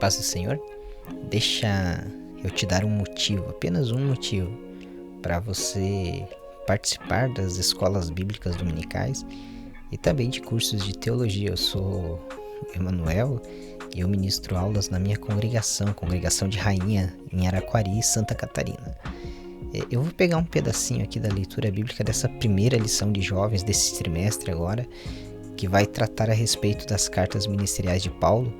Paz do Senhor, deixa eu te dar um motivo, apenas um motivo, para você participar das escolas bíblicas dominicais e também de cursos de teologia. Eu sou Emanuel e eu ministro aulas na minha congregação de Rainha, em Araquari, Santa Catarina. Eu vou pegar um pedacinho aqui da leitura bíblica dessa primeira lição de jovens desse trimestre agora, que vai tratar a respeito das cartas ministeriais de Paulo,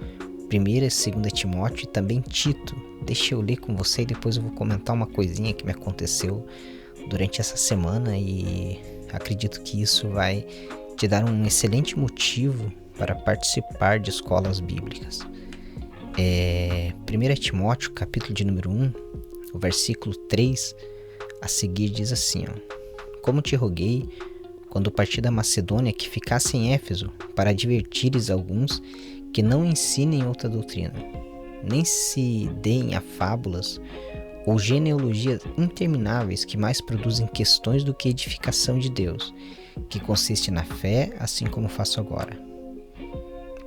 1ª e 2ª Timóteo e também Tito. Deixa eu ler com você e depois eu vou comentar uma coisinha que me aconteceu durante essa semana e acredito que isso vai te dar um excelente motivo para participar de escolas bíblicas. 1 Timóteo, capítulo de número 1, o versículo 3 a seguir diz assim, Como te roguei, quando parti da Macedônia, que ficasse em Éfeso, para advertires alguns que não ensinem outra doutrina, nem se deem a fábulas ou genealogias intermináveis que mais produzem questões do que edificação de Deus, que consiste na fé, assim como faço agora.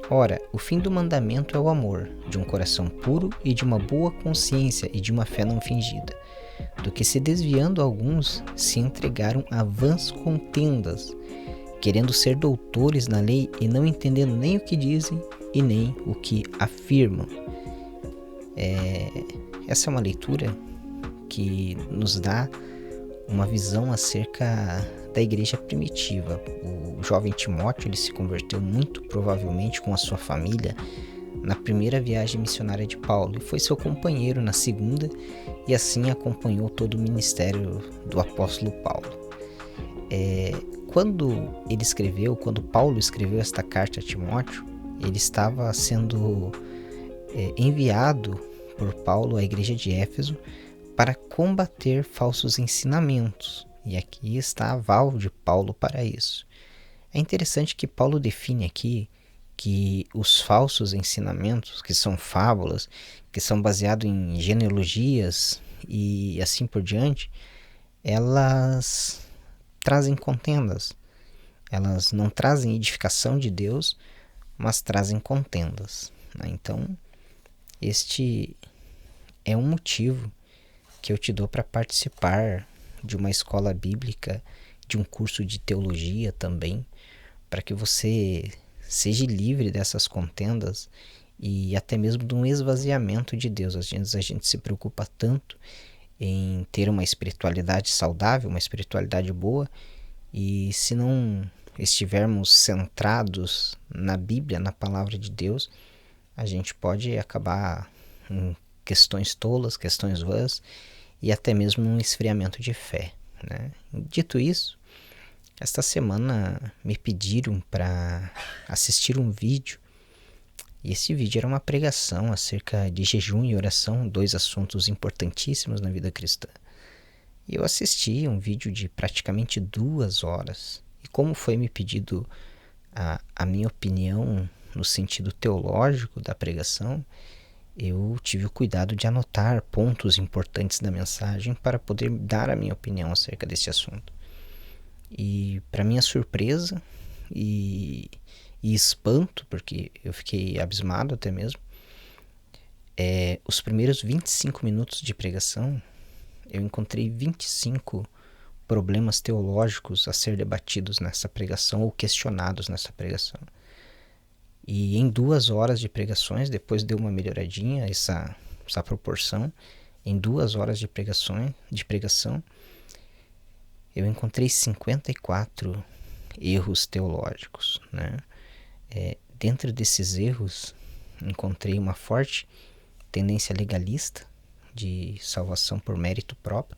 Ora, o fim do mandamento é o amor, de um coração puro e de uma boa consciência e de uma fé não fingida, do que se desviando alguns se entregaram a vãs contendas, querendo ser doutores na lei e não entendendo nem o que dizem e nem o que afirmam. Essa é uma leitura que nos dá uma visão acerca da igreja primitiva. O jovem Timóteo ele se converteu muito provavelmente com a sua família na primeira viagem missionária de Paulo e foi seu companheiro na segunda e assim acompanhou todo o ministério do apóstolo Paulo. Quando Paulo escreveu esta carta a Timóteo, ele estava sendo enviado por Paulo à igreja de Éfeso para combater falsos ensinamentos. E aqui está a aval de Paulo para isso. É interessante que Paulo define aqui que os falsos ensinamentos, que são fábulas, que são baseados em genealogias e assim por diante, elas trazem contendas. Elas não trazem edificação de Deus, mas trazem contendas. Então, este é um motivo que eu te dou para participar de uma escola bíblica, de um curso de teologia também, para que você seja livre dessas contendas e até mesmo de um esvaziamento de Deus. Às vezes a gente se preocupa tanto em ter uma espiritualidade saudável, uma espiritualidade boa, e se não estivermos centrados na Bíblia, na palavra de Deus, a gente pode acabar em questões tolas, questões vãs e até mesmo um esfriamento de fé, né? Dito isso, esta semana me pediram para assistir um vídeo e esse vídeo era uma pregação acerca de jejum e oração, 2 assuntos importantíssimos na vida cristã. E eu assisti um vídeo de praticamente 2 horas e como foi me pedido a minha opinião no sentido teológico da pregação, eu tive o cuidado de anotar pontos importantes da mensagem para poder dar a minha opinião acerca desse assunto. E para minha surpresa e espanto, porque eu fiquei abismado até mesmo, os primeiros 25 minutos de pregação, eu encontrei 25 problemas teológicos a ser debatidos nessa pregação ou questionados nessa pregação. E em 2 horas de pregações, depois deu uma melhoradinha essa proporção, em 2 horas de pregação, eu encontrei 54 erros teológicos, né? Dentro desses erros, encontrei uma forte tendência legalista de salvação por mérito próprio,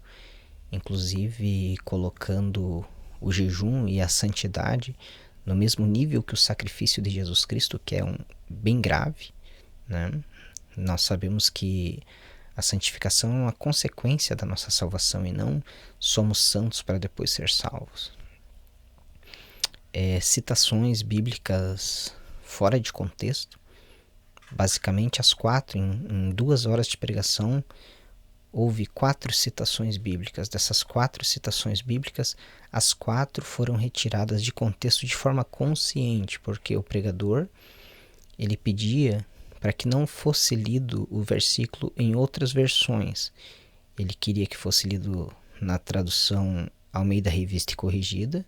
inclusive colocando o jejum e a santidade no mesmo nível que o sacrifício de Jesus Cristo, que é bem grave, né? Nós sabemos que a santificação é uma consequência da nossa salvação e não somos santos para depois ser salvos. Citações bíblicas fora de contexto, basicamente as 4, em 2 horas de pregação, houve 4 citações bíblicas. Dessas 4 citações bíblicas, as 4 foram retiradas de contexto de forma consciente, porque o pregador ele pedia para que não fosse lido o versículo em outras versões. Ele queria que fosse lido na tradução Almeida Revista e Corrigida,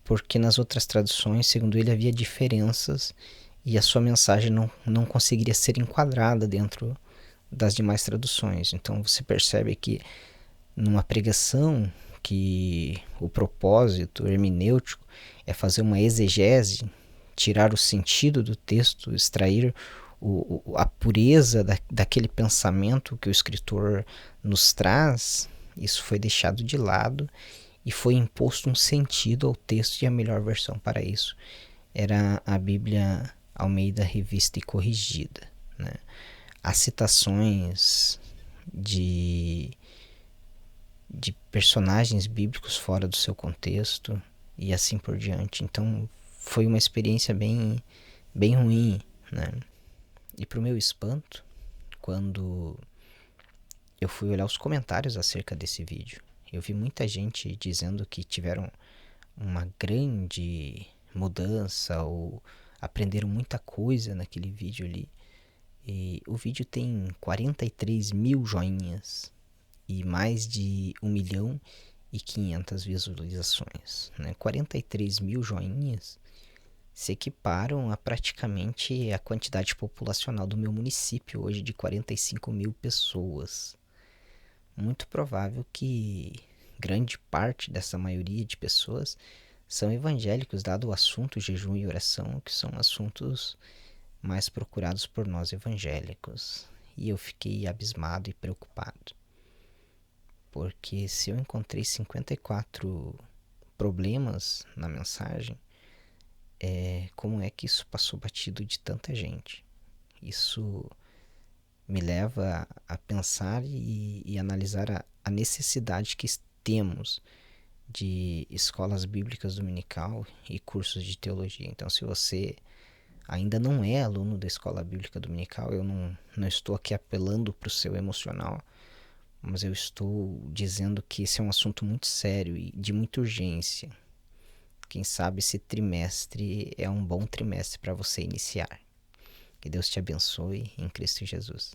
porque nas outras traduções, segundo ele, havia diferenças e a sua mensagem não conseguiria ser enquadrada dentro das demais traduções. Então você percebe que numa pregação que o propósito hermenêutico é fazer uma exegese, tirar o sentido do texto, extrair a pureza daquele pensamento que o escritor nos traz, isso foi deixado de lado e foi imposto um sentido ao texto, e a melhor versão para isso era a Bíblia Almeida Revista e Corrigida, né? As citações de personagens bíblicos fora do seu contexto e assim por diante. Então foi uma experiência bem ruim, né? E pro meu espanto, quando eu fui olhar os comentários acerca desse vídeo, eu vi muita gente dizendo que tiveram uma grande mudança ou aprenderam muita coisa naquele vídeo ali. E o vídeo tem 43 mil joinhas e mais de 1.500.000 visualizações, né? 43 mil joinhas se equiparam a praticamente a quantidade populacional do meu município hoje, de 45 mil pessoas. Muito provável que grande parte dessa maioria de pessoas são evangélicos, dado o assunto jejum e oração, que são assuntos mais procurados por nós evangélicos. E eu fiquei abismado e preocupado, porque se eu encontrei 54 problemas na mensagem, como é que isso passou batido de tanta gente? Isso me leva a pensar e analisar a necessidade que temos de escolas bíblicas dominical e cursos de teologia. Então, se você ainda não é aluno da escola bíblica dominical, eu não estou aqui apelando para o seu emocional, mas eu estou dizendo que esse é um assunto muito sério e de muita urgência. Quem sabe esse trimestre é um bom trimestre para você iniciar. Que Deus te abençoe em Cristo Jesus.